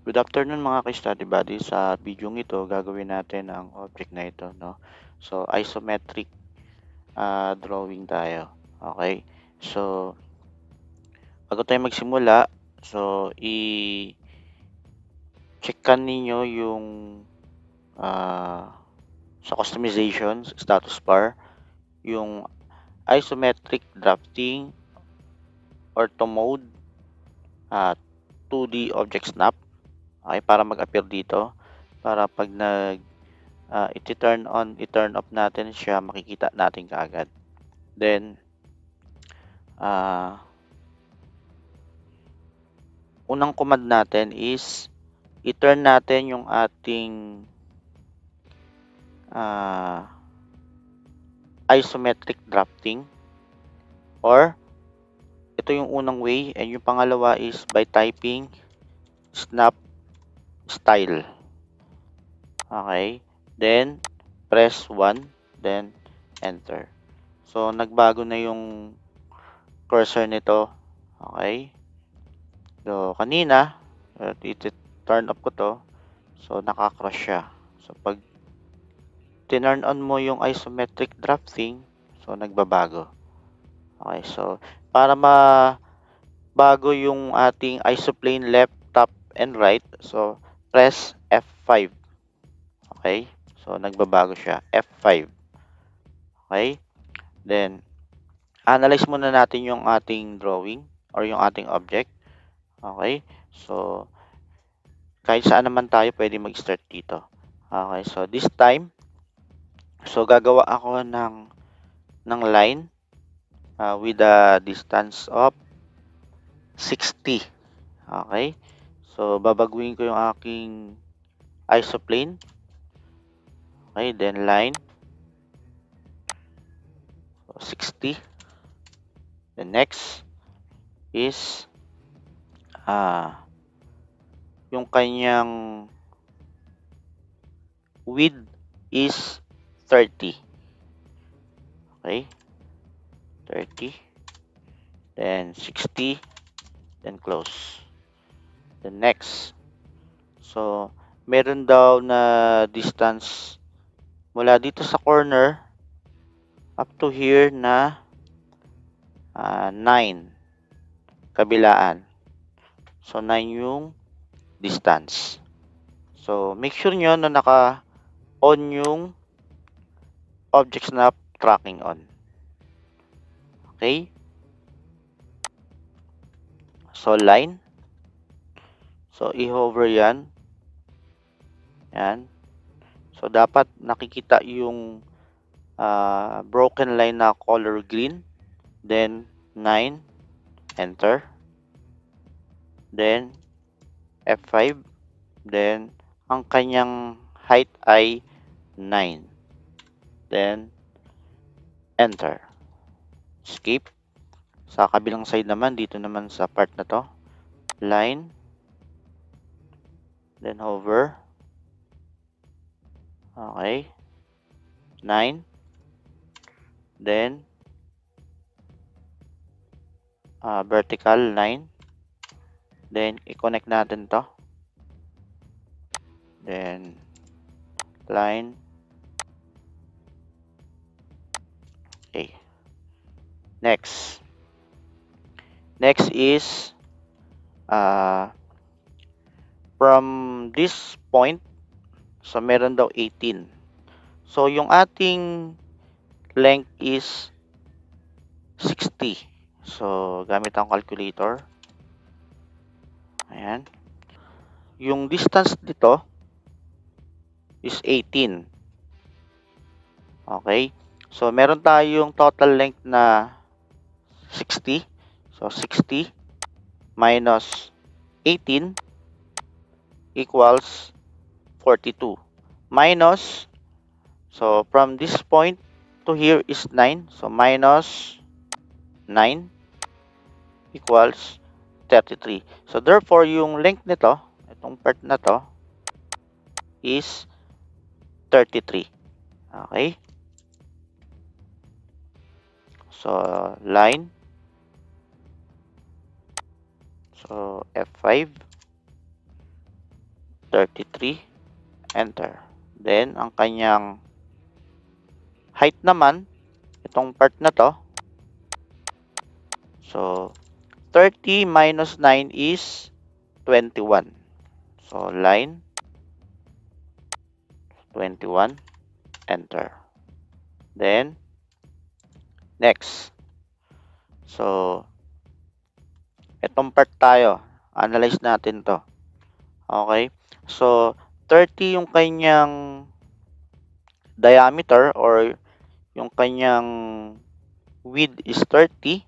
Good afternoon mga ka-study buddy. Sa video ito, gagawin natin ang object na ito, no? So, isometric drawing tayo. Okay? So, bago tayo magsimula, so, i-checkan ninyo yung sa customization, status bar, yung isometric drafting, ortho mode, 2D object snap. Okay? Para mag-appear dito. Para pag i-turn on, i-turn off natin siya, makikita natin kaagad. Then, unang command natin is i-turn natin yung ating isometric drafting, or ito yung unang way, and yung pangalawa is by typing snap style. Okay? Then, press 1, then enter. So, nagbago na yung cursor nito. Okay? So, kanina, turn off ko to. So, naka-cross siya. So, pag tinurn on mo yung isometric drafting, so, nagbabago. Okay, so, para bago yung ating isoplane left, top, and right, so, press F5. Okay? So, nagbabago siya. F5. Okay? Then, analyze muna natin yung ating drawing or yung ating object. Okay? So, kahit saan naman tayo pwede mag-start dito. Okay, so this time, so gagawa ako ng line with a distance of 60. Okay, so babaguhin ko yung aking isoplane. Okay, then line, so 60. The next is yung kanyang width is 30. Okay, 30, then 60, then close. The next, so meron daw na distance mula dito sa corner up to here na 9 kabilaan. So 9 yung distance. So make sure nyo na naka-on yung object snap tracking on. Okay? So line. So i-hover yan. Yan. So dapat nakikita yung broken line na color green. Then 9. Enter. Then F5. Then ang kanyang height ay 9. Then enter. Skip. Sa kabilang side naman, dito naman sa part na to, line, then hover. Okay, 9, then vertical 9, then i-connect natin to, then line. Okay, next is from this point, so meron daw 18. So yung ating length is 60. So gamit ang calculator. Ayan. Yung distance dito is 18. Okay? So meron tayong total length na 60. So 60 minus 18 equals 42. Minus, so from this point to here is 9. So minus 9 equals 33. So therefore, yung length nito, itong part na to, is 33. Okay? So line. So F5. 33, enter. Then, ang kanyang height naman, itong part na to, so 30 minus 9 is 21. So, line 21, enter. Then, next. So, itong part tayo. Analyze natin to. Okay? So, 30 yung kanyang diameter or yung kanyang width is 30.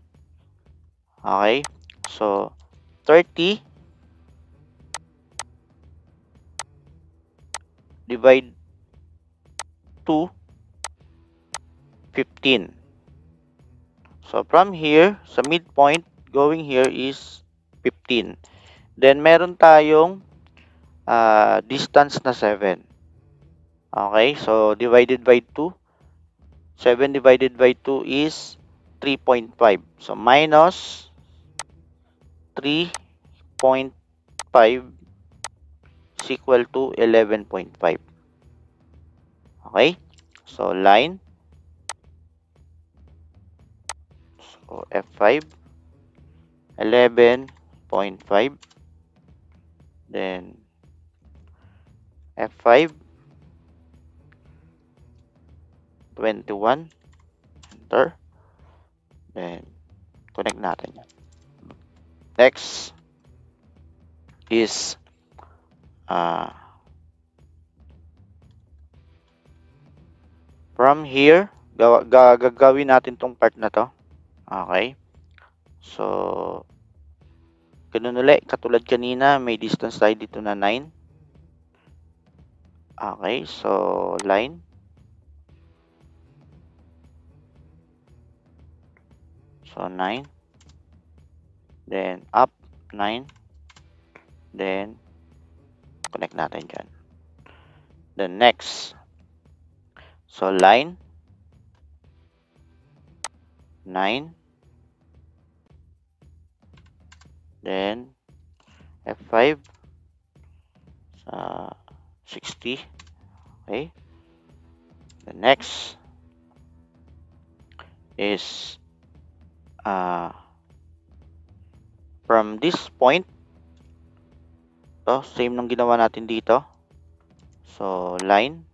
Okay? So, 30 divide to 15. So, from here, sa midpoint, going here is 15. Then, meron tayong distance na 7. Okay? So, divided by 2. 7 divided by 2 is 3.5. So, minus 3.5 is equal to 11.5. Okay? So, line. So, F5. 11.5. Then, F5. 21. Enter. Then, connect natin yan. Next is from here, gagawin natin tong part na to. Okay. So, ganun ulit. Katulad kanina, may distance tayo dito na 9. Okay. So, line. So, 9. Then, up 9. Then, connect natin dyan. Then, next. So, line. 9. Then, F5. 60. Okay. The next is from this point, same nung ginawa natin dito. So, line.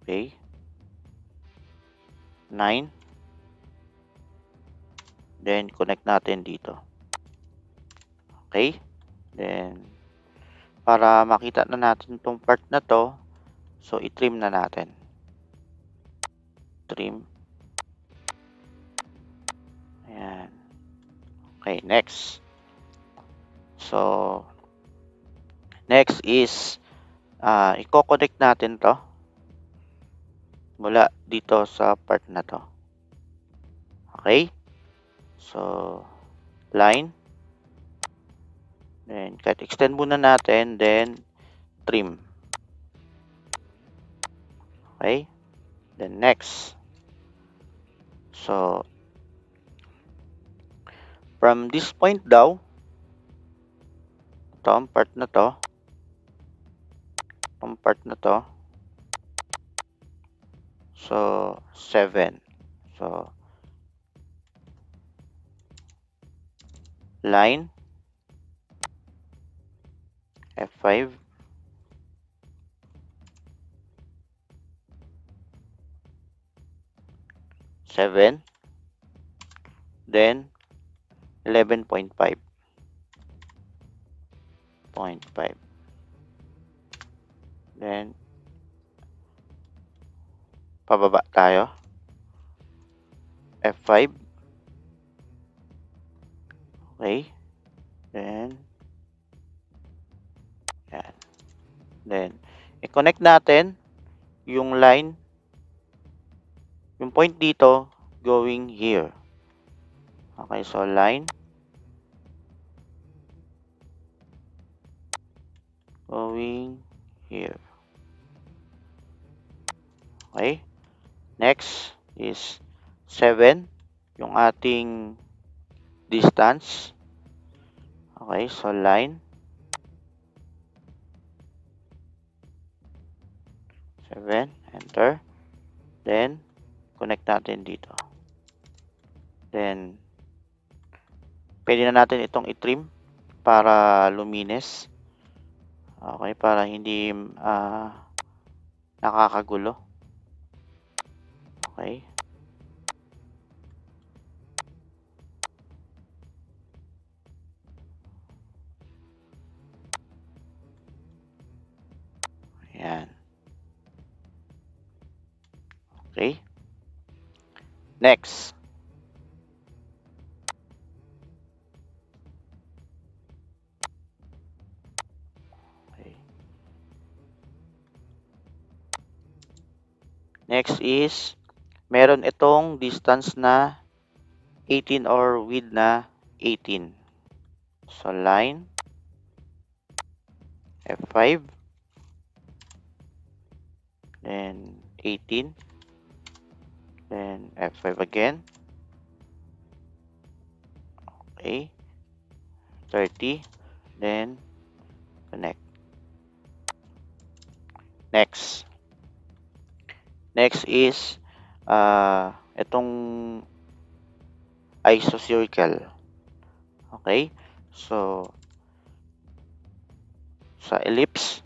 Okay. 9. Then, connect natin dito. Okay. Then, para makita na natin itong part na to, so, i-trim na natin. Trim. Ayan. Okay, next. So, next is, i-connect natin to mula dito sa part na to. Okay? So, line. Then, kahit extend muna natin, then, trim. Okay? Then, next. So, from this point daw, itong part na to, so, 7. So, line. F5. 7. Then, 11.5. Then, pababa tayo. F5. Okay. Then, yan. Then, i-connect natin yung line, yung point dito, going here. Okay, so line. going here. Okay. Next is 7, yung ating distance. Okay, so line 7, enter. Then, connect natin dito. Then, pwede na natin itong i-trim para luminis. Okay, para hindi nakakagulo. Okay. Ayan. Okay. Next. Okay. Next is, meron itong distance na 18 or width na 18. So, line F5. Then, 18. Then, F5 again. Okay. 30. Then, connect. Next. Next is, itong isocircle. Okay. So, sa ellipse.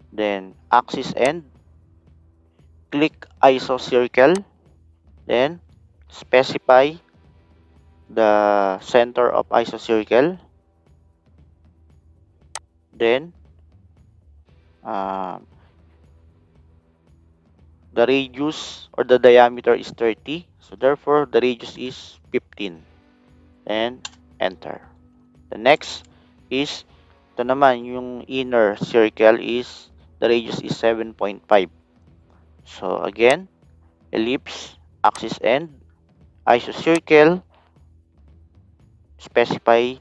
Then, axis end. Click isocircle. Then, specify the center of isocircle. Then, the radius or the diameter is 30. So, therefore, the radius is 15. And, enter. The next is, ito naman, yung inner circle is, the radius is 7.5. So, again, ellipse, axis end, isocircle, specify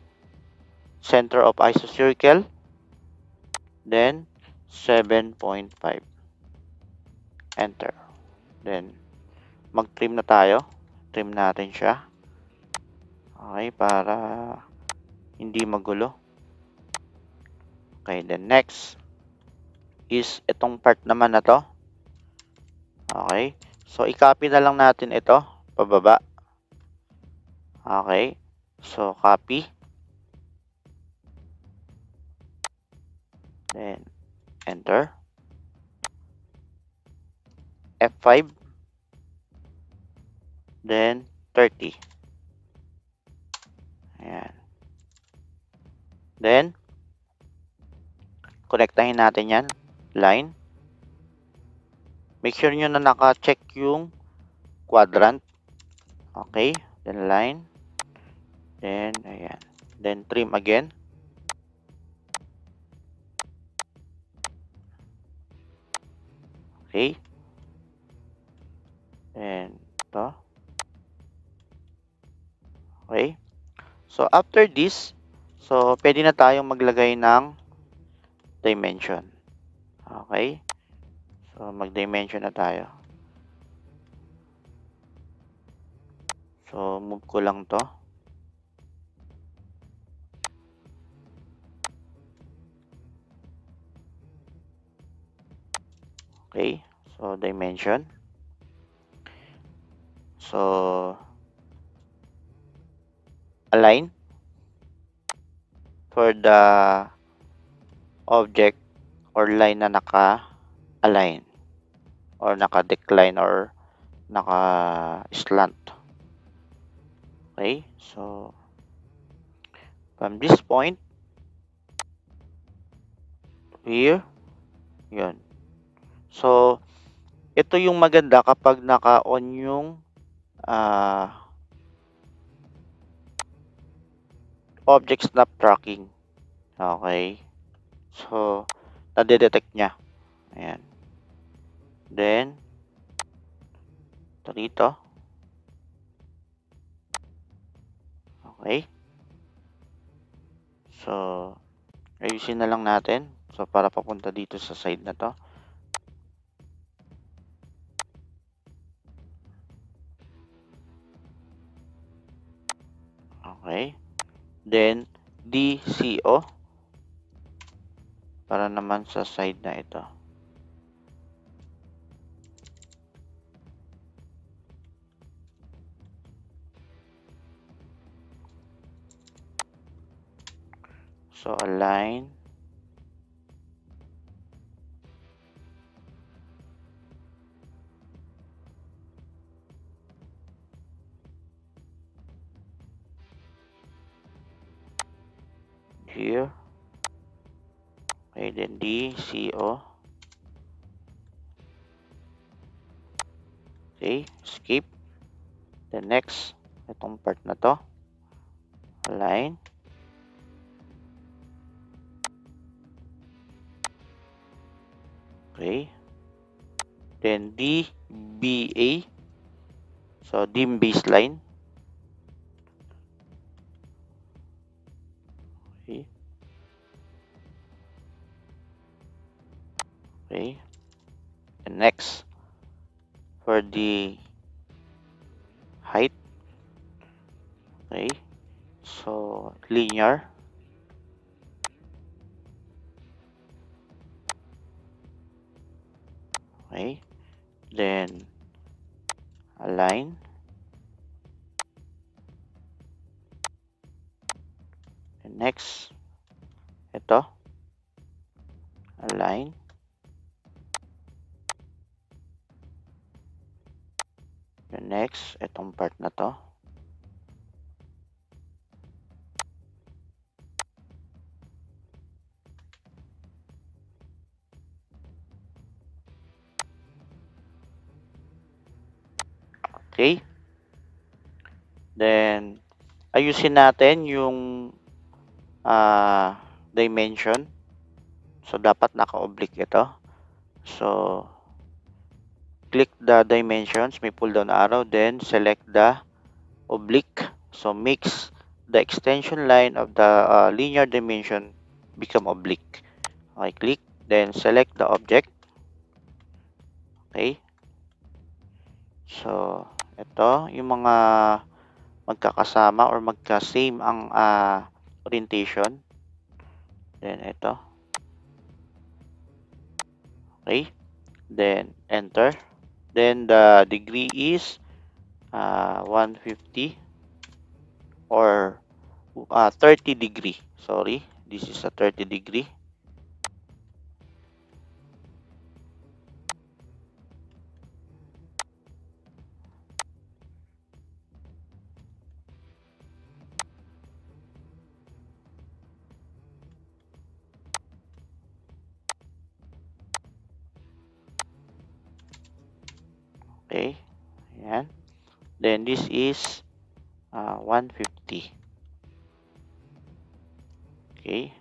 center of isocircle, then 7.5. Enter. Then, mag-trim na tayo. Trim natin siya. Okay, para hindi magulo. Okay, then next is itong part naman na to. Okay, so i-copy na lang natin ito, pababa. Okay, so copy. Then, enter. F5. Then, 30. Ayan. Then, connectahin natin yan. Line. Make sure nyo na naka-check yung quadrant. Okay. Then, line. Then, ayan. Then, trim again. Okay. And, ito. Okay. So, after this, so, pwede na tayong maglagay ng dimension. Okay. So, mag-dimension na tayo. So, move ko lang to. Okay. So, dimension. So, align for the object or line na naka-align or naka-decline or naka-slant. Okay, so from this point here, yun. So, ito yung maganda kapag naka-on yung object snap tracking. Okay. So, nade-detect niya. Ayan. Then, ito dito. Okay. So, ayusin na lang natin. So, para papunta dito sa side na to. Okay. Then, DCO. Para naman sa side na ito. So, align. Here. Okay, then DCO. Okay, skip. Then next, itong part na to. Align. Okay. Then DBA. So, dim baseline. Okay. Okay. And next, for the height. Okay. So, linear. Okay. Then, align. And next, ito. Align. And next, itong part na to. Okay. Then, ayusin natin yung dimension. So, dapat naka-oblique ito. So, click the dimensions, may pull down arrow, then select the oblique. So, makes the extension line of the linear dimension become oblique. Okay, click, then select the object. Okay. So, ito, yung mga magkakasama or magka-same ang orientation. Then, ito. Okay. Then, enter. Then, the degree is 150 or 30 degree. Sorry, this is a 30 degree. Okay. Ayan. Then, this is 150. Okay.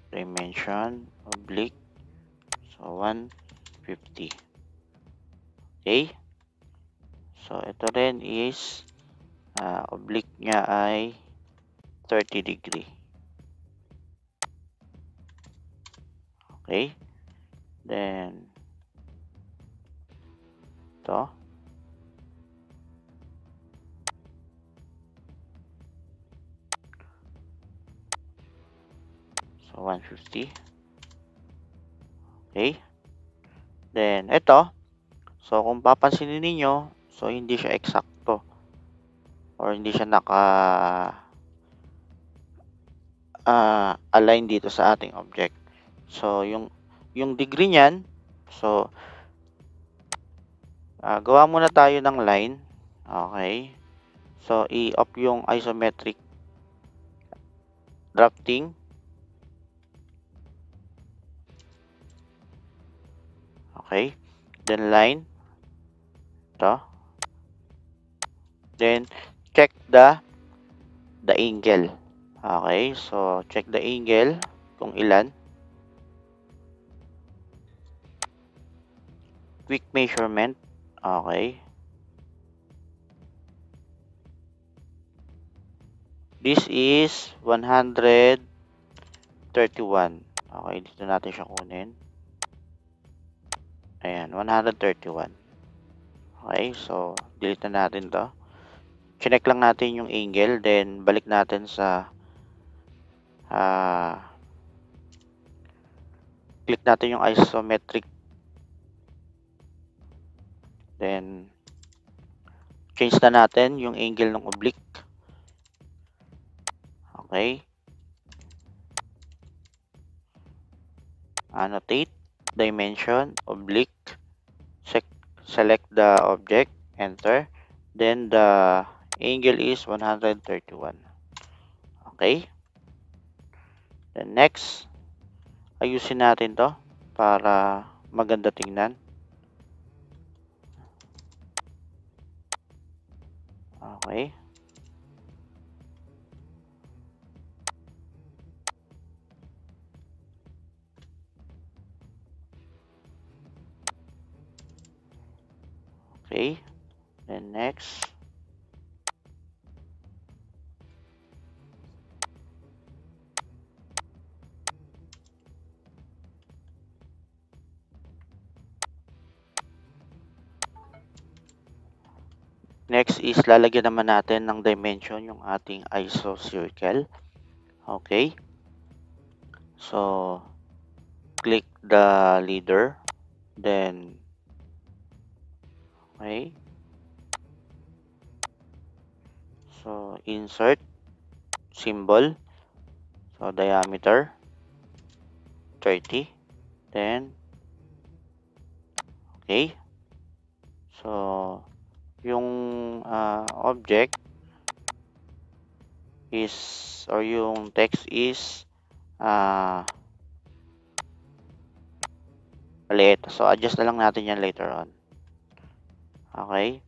Dimension, oblique. So, 150. Okay. So, ito rin is oblique niya ay 30 degree. Okay. Then, ito. So, 150. Okay. Then, ito. So, kung papansinin ninyo, so, hindi siya eksakto. Or hindi siya align dito sa ating object. So, yung degree niyan, so, gawa muna tayo ng line. Okay. So, i-off yung isometric drafting. Okay. Then, line. Ito. Then, check the angle. Okay. So, check the angle kung ilan. Quick measurement. Okay. This is 131. Okay, dito natin siya kunin. Ayan, 131. Okay, so delete na natin to. Check lang natin yung angle, then balik natin sa click natin yung isometric. Then change na natin yung angle ng oblique. Okay. Annotate, dimension, oblique. Select the object, enter. Then the angle is 131. Okay. Then next, ayusin natin to para maganda tingnan. Okay. Okay. Then next, is lalagyan naman natin ng dimension yung ating iso circle. Okay. So, click the leader. Then, okay. So, insert symbol. So, diameter 30. Then, okay. So, yung object is, or yung text is maliit. So, adjust na lang natin yan later on. Okay.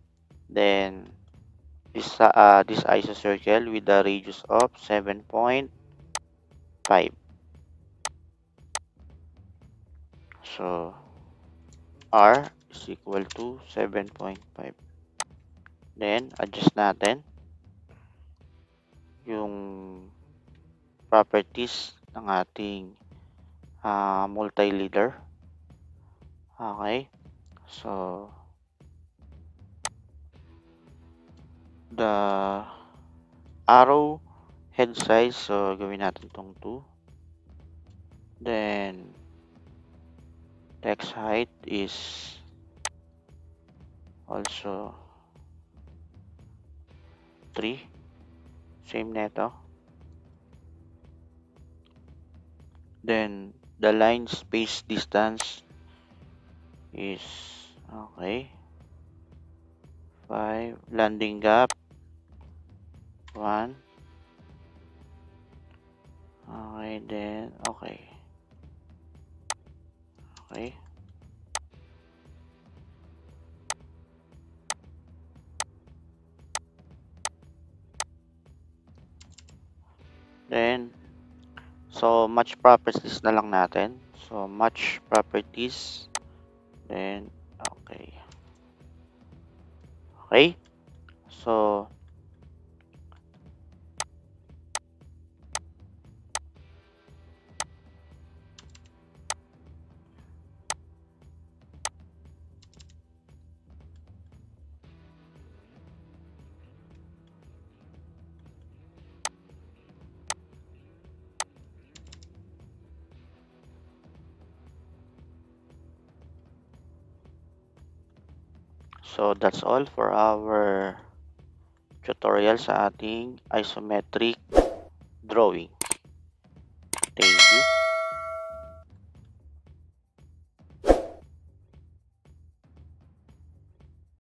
Then, this iso circle with a radius of 7.5. So, R is equal to 7.5. Then, adjust natin yung properties ng ating multi-leader. Okay. So, the arrow head size, so gawin natin tong 2. Then, text height is also 3. Same neto. Then, the line space distance is, okay, 5. Landing gap, 1. Okay, then, okay. Okay. Then, so match properties na lang natin. So, match properties. Then, okay. Okay. So, that's all for our tutorial sa ating isometric drawing. Thank you.